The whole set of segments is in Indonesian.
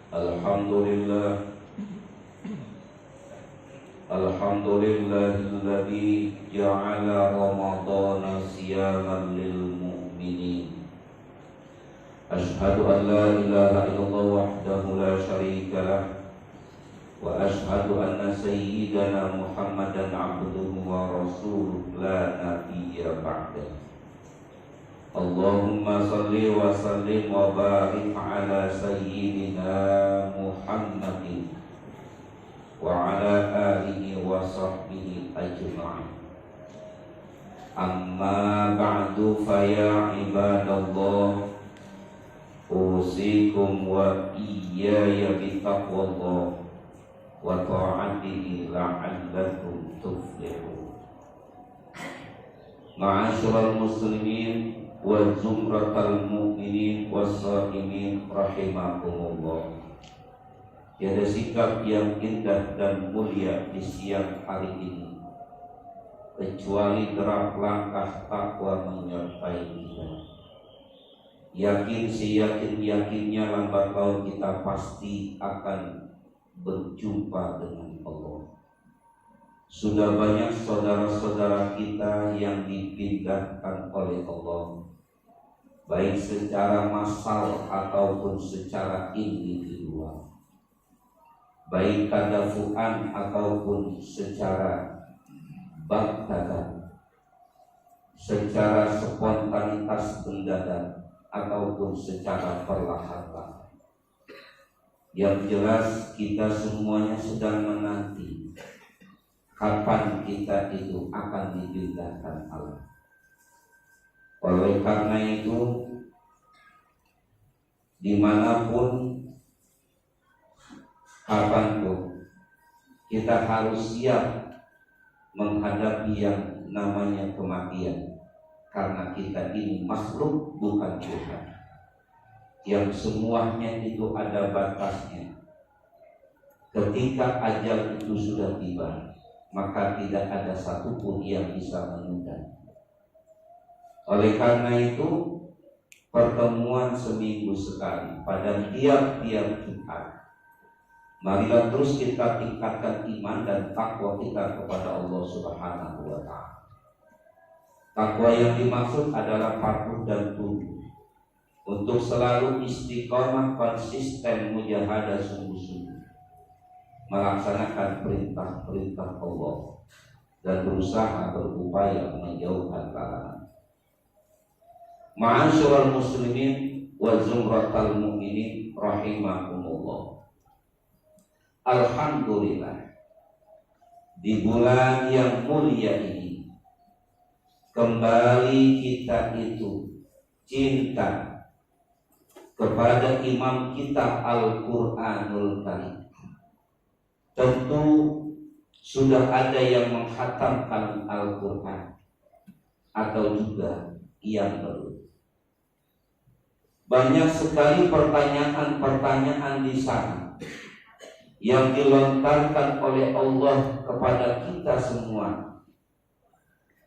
Alhamdulillah, alhamdulillahilladzi ja'ala ramadhana siyaman lil mu'minin. Ashhadu an la ilaha illallah wahdahu la syarika lah, wa ashhadu anna sayyidana Muhammadan abduhu wa rasuluhu la nabiyya ba'dah. Allahumma salli wa sallim wa barik ala sayyidina Muhammadin wa ala alihi wa sahbihi ajma'in. Amma ba'du fa ya ibadallah, usikum wa iyaya bitaqwallah wa ta'atihi la'allakum tuflihun. Ma'asyiral muslimin wa zumratal mu'minin was-shaimin rahimakumullah. Tiada sikap yang indah dan mulia di siang hari ini kecuali derap langkah takwa menyertai kita. Yakin seyakin-yakinnya lambat laun kita pasti akan berjumpa dengan Allah. Sudah banyak saudara-saudara kita yang dipindahkan oleh Allah, baik secara massal ataupun secara individual, baik tadafuan ataupun secara baghtatan, secara spontanitas mendadak ataupun secara perlahan-lahan. Yang jelas kita semuanya sedang menanti kapan kita itu akan dipindahkan Allah. Oleh karena itu, dimanapun, kapanpun, kita harus siap menghadapi yang namanya kematian, karena kita ini makhluk bukan Tuhan, yang semuanya itu ada batasnya. Ketika ajal itu sudah tiba, maka tidak ada satupun yang bisa menunda. Oleh karena itu, pertemuan seminggu sekali pada tiap-tiap Jumat, marilah terus kita tingkatkan iman dan takwa kita kepada Allah Subhanahu wa Ta'ala. Takwa yang dimaksud adalah patuh dan tunduk untuk selalu istiqomah, konsisten, mujahadah sungguh-sungguh melaksanakan perintah-perintah Allah dan berusaha berupaya menjauhkan larangan. Ma'asyiral muslimin wa zumratal mu'minin rahimakumullah. Alhamdulillah, di bulan yang mulia ini kembali kita itu cinta kepada imam kita Al-Quranul Karim. Tentu sudah ada yang menghatamkan Al-Quran atau juga yang belum. Banyak sekali pertanyaan-pertanyaan di sana yang dilontarkan oleh Allah kepada kita semua.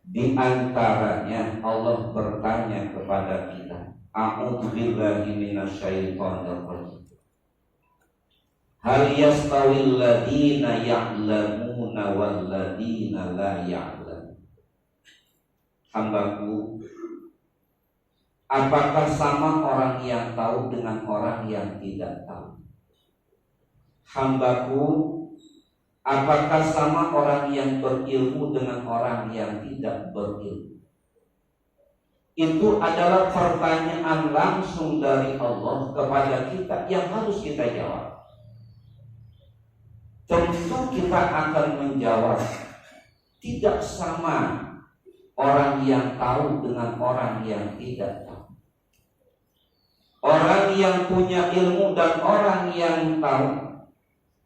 Di antaranya Allah bertanya kepada kita, A'udzu billahi minasyaitonir rajim. Hal yastawil ladina ya'lamuna wal ladina la ya'lamun. Hambaku, apakah sama orang yang tahu dengan orang yang tidak tahu? Hambaku, apakah sama orang yang berilmu dengan orang yang tidak berilmu? Itu adalah pertanyaan langsung dari Allah kepada kita yang harus kita jawab. Tentu kita akan menjawab, tidak sama orang yang tahu dengan orang yang tidak tahu. Orang yang punya ilmu dan orang yang tahu,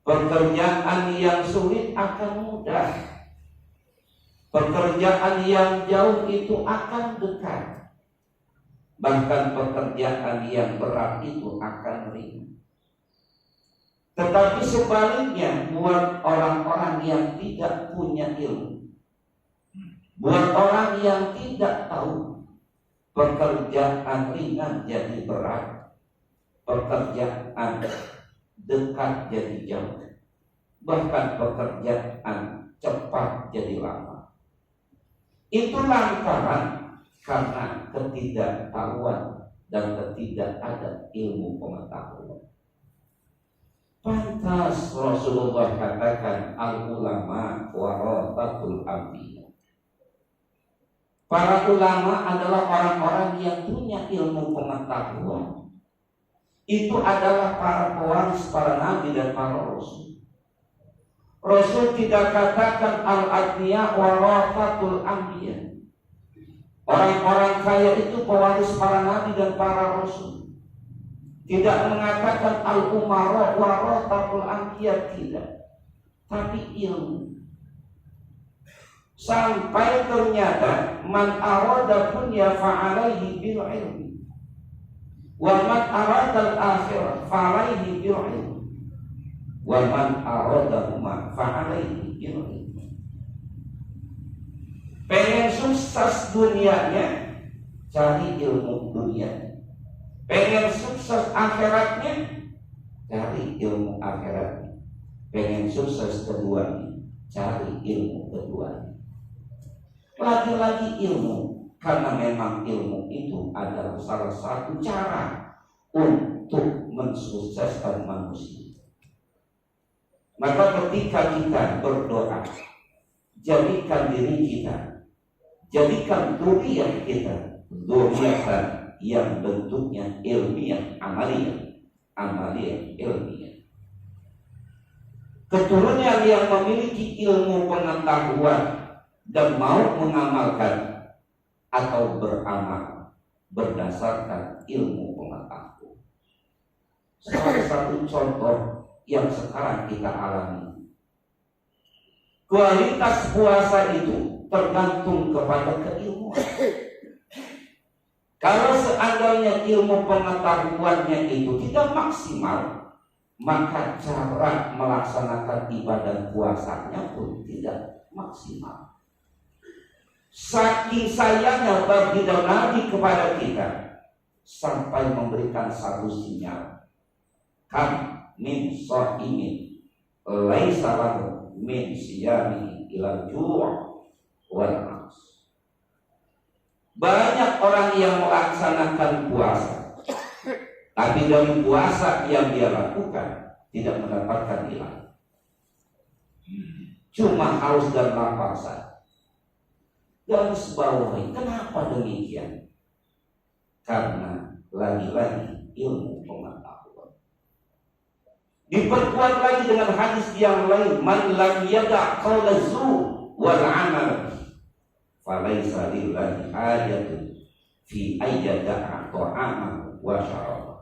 pekerjaan yang sulit akan mudah, pekerjaan yang jauh itu akan dekat, bahkan pekerjaan yang berat itu akan ringan. Tetapi sebaliknya, buat orang-orang yang tidak punya ilmu, buat orang yang tidak tahu, pekerjaan ringan jadi berat, pekerjaan dekat jadi jauh, bahkan pekerjaan cepat jadi lama. Itu lantaran karena ketidaktahuan dan ketidakadaan ilmu pengetahuan. Pantas Rasulullah katakan al-ulama warathatul anbiya. Para ulama adalah orang-orang yang punya ilmu pengetahuan. Itu adalah para pewaris para nabi dan para rasul. Rasul tidak katakan al-aghniya warathatul anbiya. Orang-orang kaya itu pewaris para nabi dan para rasul. Tidak mengatakan al-umara warathatul anbiya, tidak. Tapi ilmu. Sampai ternyata man arada dunya fa'alaihi bil ilmi wa man arada al-akhirah fa'alaihi bil ilmi wa man aradahuma fa'alaihi bil ilmi. Pengen sukses dunianya, cari ilmu dunia. Pengen sukses akhiratnya, cari ilmu akhiratnya. Pengen sukses keduanya, cari ilmu keduanya. Lagi-lagi ilmu, karena memang ilmu itu adalah salah satu cara untuk mensukseskan manusia. Maka ketika kita berdoa, jadikan diri kita, jadikan dzurriyyah kita dzurriyyatan yang bentuknya ilmiah, amaliyah ilmiah. Keturunan yang memiliki ilmu pengetahuan dan mau mengamalkan atau beramal berdasarkan ilmu pengetahuan. Salah satu contoh yang sekarang kita alami, kualitas puasa itu tergantung kepada keilmuan. Kalau seandainya ilmu pengetahuannya itu tidak maksimal, maka cara melaksanakan ibadah puasanya pun tidak maksimal. Saking sayangnya baginda Nabi kepada kita, sampai memberikan satu sinyal, kam min sha'imin laisa lahu min siyamihi ila ju' wal 'ats. Banyak orang yang melaksanakan puasa, tapi dari puasa yang dia lakukan tidak mendapatkan nilai, cuma haus dan lapar saja. Garis bawahi, kenapa demikian? Karena lagi-lagi ilmu pengetahuan. Diperkuat lagi dengan hadis yang lain, man lam yada' qawla zur wal 'amal falaisa lillahi hajatun fi ayyada'a ta'amahu wa syarabah.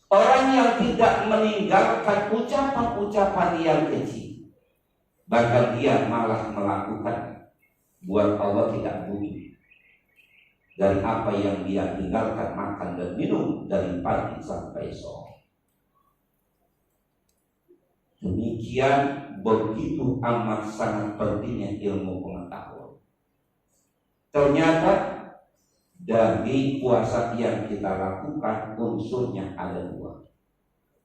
Orang yang tidak meninggalkan ucapan-ucapan yang keji, bahkan dia malah melakukan, buat Allah tidak butuh dari apa yang dia tinggalkan makan dan minum dari pagi sampai sore. Demikian begitu amat sangat pentingnya ilmu pengetahuan. Ternyata dari puasa yang kita lakukan unsurnya ada dua.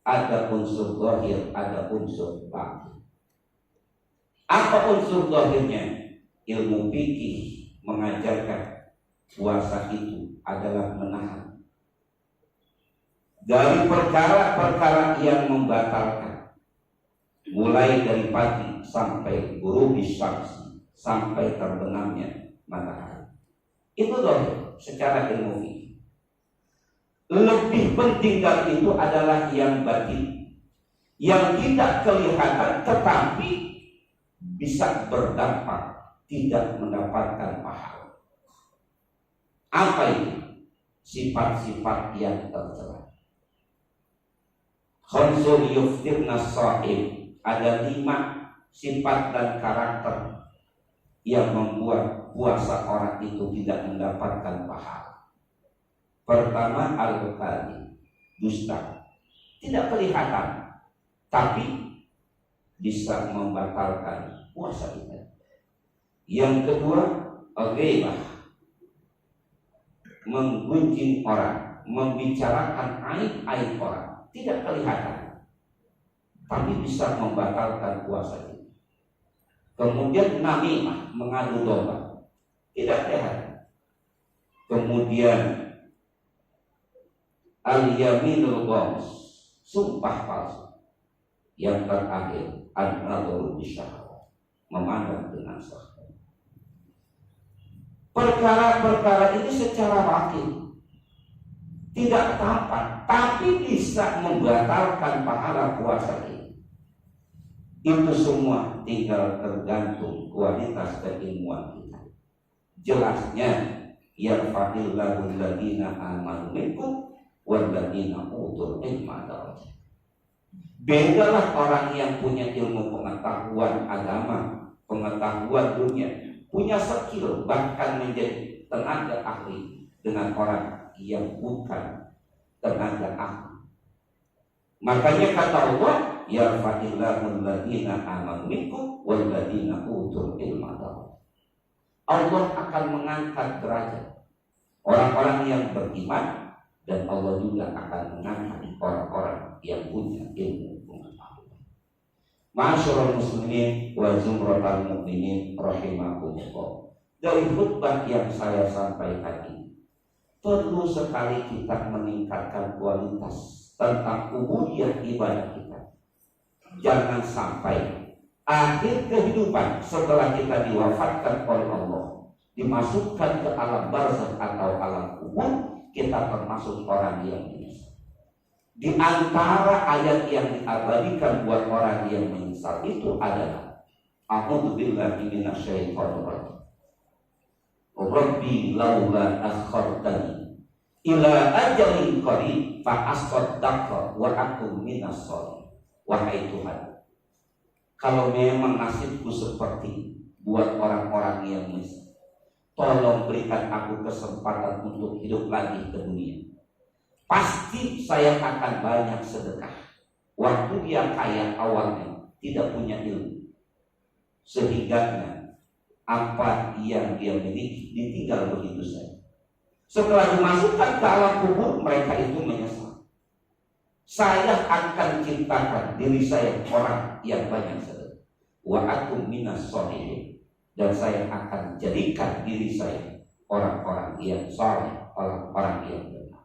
Ada unsur zahir, ada unsur batin. Apa unsur zahirnya? Ilmu fikih mengajarkan puasa itu adalah menahan dari perkara-perkara yang membatalkan, mulai dari pagi sampai ghurubis syamsi, sampai terbenamnya matahari. Itu zahir secara ilmu fikih. Lebih penting dari itu adalah yang batin, yang tidak kelihatan tetapi bisa berdampak, tidak mendapatkan pahala. Apa itu? Sifat-sifat yang tercela. Khamsun yuftirna sha'im. Ada 5 sifat dan karakter yang membuat puasa orang itu tidak mendapatkan pahala. Pertama, al-kadhib, dusta. Tidak kelihatan, tapi bisa membatalkan puasa kita. Yang kedua, al-ghibah, menggunjing orang, membicarakan aib-aib orang. tidak kelihatan, tapi bisa membatalkan puasa kita. Kemudian namimah, mengadu domba, tidak kelihatan. Kemudian al-yaminul ghamus, sumpah palsu. Yang terakhir an-nadhru bisyahwat, memandang dengan syahwat. Perkara-perkara ini secara wakil tidak tampak, tapi bisa membatalkan pahala puasa ini. Itu semua tinggal tergantung kualitas keilmuan kita. Jelasnya yarfa'illahu alladziina aamanu minkum walladziina utul ilma darajat. Bedalah orang yang punya ilmu pengetahuan agama, pengetahuan dunia, punya skill bahkan menjadi tenaga ahli, dengan orang yang bukan tenaga ahli. Makanya kata Allah, yarfa'illahu alladziina aamanu minkum walladziina utul ilma darajat. Allah akan mengangkat derajat orang-orang yang beriman, dan Allah juga akan mengangkat orang-orang yang punya ilmu pengetahuan. Ma'asyiral muslimin wa zumratal mu'minin rahimakumullah. Dari khutbah yang saya sampaikan ini, perlu sekali kita meningkatkan kualitas tentang ubudiyah ibadah kita. Jangan sampai akhir kehidupan setelah kita diwafatkan oleh Allah, dimasukkan ke alam barzakh atau alam kubur, kita termasuk orang yang menyesal. Di antara ayat yang diabadikan buat orang yang menyesal itu adalah a'udzubillahi minasyaitonir rajim. Rabbi laula akhartani ila ajalin qarib fa asaddaqa wa akum minas sholihin. Wahai Tuhan, kalau memang nasibku seperti buat orang-orang yang menyesal, tolong berikan aku kesempatan untuk hidup lagi ke dunia. Pasti saya akan banyak sedekah. Waktu dia kaya awalnya tidak punya ilmu, sehingga apa yang dia miliki ditinggal begitu saja. Setelah dimasukkan ke alam kubur, mereka itu menyesal. Saya akan ciptakan diri saya orang yang banyak sedekah. Wa akum minas sholihin, dan saya akan jadikan diri saya orang-orang yang saleh, orang-orang yang benar.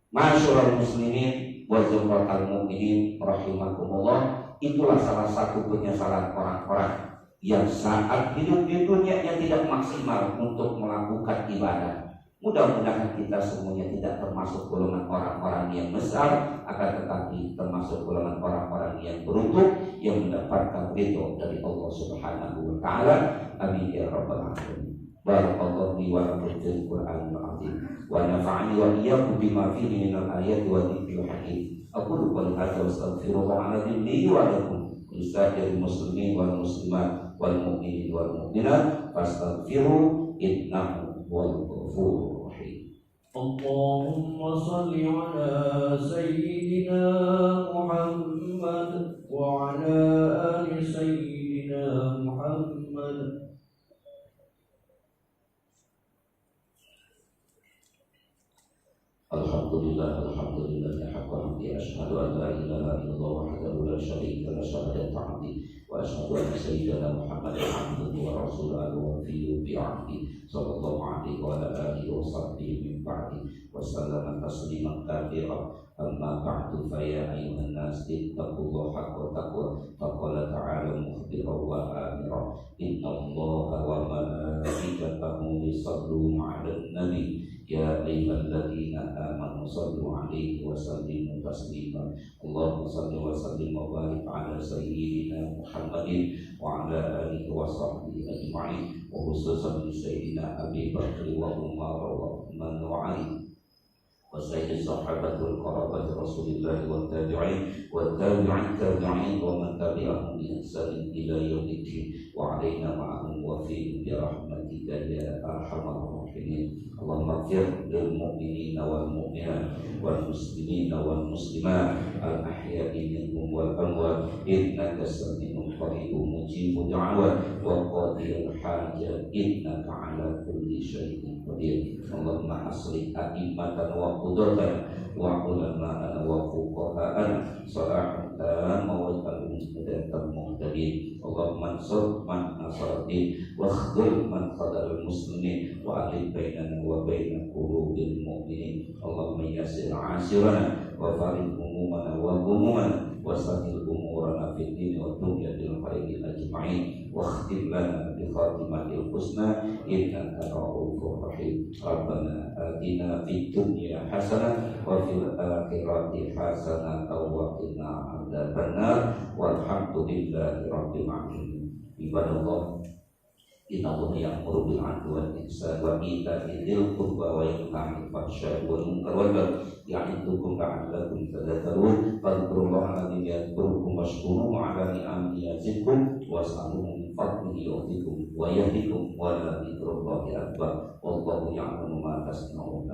Ma'asyiral muslimin wa zumratal mu'minin rahimakumullah. Itulah salah satu penyesalan orang-orang yang saat hidup di dunia yang tidak maksimal untuk melakukan ibadah. Mudah-mudahan kita semuanya tidak termasuk golongan orang-orang yang besar, akan tetapi termasuk golongan orang-orang yang beruntung, yang mendapatkan ridho dari Allah Subhanahu wa taala. Amin ya rabbal alamin. Barakallahu li wa lakum fil Qur'anil azim wa nafa'ani wa iyyakum bima fihi minal ayati wa dzikril hakim. Aqulu qawli hadza wa astaghfirullah li wa lakum lisa'iril muslimin wal muslimat wal mu'minin wal mu'minat fastaghfiru innahu huwal ghafurur rahim. Allahumma salli ala sayyidina Muhammad wa ala ali sayyidina Muhammad. Alhamdulillah, alhamdulillah, haqqan bi asyhadu an la ilaha illallah wahdahu la syarika lahu syahadatan ta'ati wa asyhadu anna sayyidana Muhammadan abduhu wa rasuluhu wa nabiyyu bi 'ahdi sallallahu alaihi wa ala alihi wa sahbihi min ba'di wa sallama tasliman katsiran. Amma ba'du fa ya ayyuhan nas ittaqullaha haqqa taqwa faqala ta'ala mukhbiran wa amiran innallaha wa malaikatahu yusalluna 'alan nabi ya ayyuhalladzina amanu sallu 'alaihi wa sallimu taslima. Allahumma shalli wa sallim wa barik 'ala sayyidina Muhammadin wa 'ala alihi wa sahbihi ajma'in wa khususan li sayyidina Abi Bakr wa Umar wa Uthman wa Ali wa sayyidi sahabatul qarabat Rasulillah wa tabi'in wa tabi'in tabi'in wa man tabi'ahum bi ihsan ila yaumiddin wa 'alaina ma'ahum wa fi bi rahmatika ya arhamar rahimin. Allahumma ighfir lil mu'minina wal mu'minat wal muslimina wal muslimat al ahya'i minhum wal amwat innaka sami'un qaribun mujibud da'wat wa qadiyul hajat innaka 'ala kulli syai'in qadir. Allahumma aslih a'immatan wa qudatan wa ulama'ana wa fuqaha'ana salahatan mawajal mudatan muhtadin. Allahumma ansur man nasaratin wa khudul man khadal muslimin wa alif bainana wa baina qulubil mu'minin. Allahumma yassir asirana wa farid umumana wa humumana wa sahil umurana fid din wa dunya bil khairi ajma'in wa khtim lana bi khatimatil husna innaka ra'ufur rahim. Rabbana atina fid dunya hasanah wa fil akhirati hasanah wa qina adzabannar walhamdulillahi rabbil alamin. Ibadallah, innallaha ya'muru bil 'adli wal ihsani wa ita'i dzil qurba wa yanha 'anil fahsya'i wal munkari wal baghi ya'idukum la'allakum tadhakkarun. Fadhkurullaha alladzi yadhkurukum washkuruhu 'ala ni'amihi yazidkum was'aluhu min fadlihi yu'tikum wa yahdikum wa la dzikrullahi akbar wallahu ya'lamu ma tasna'un.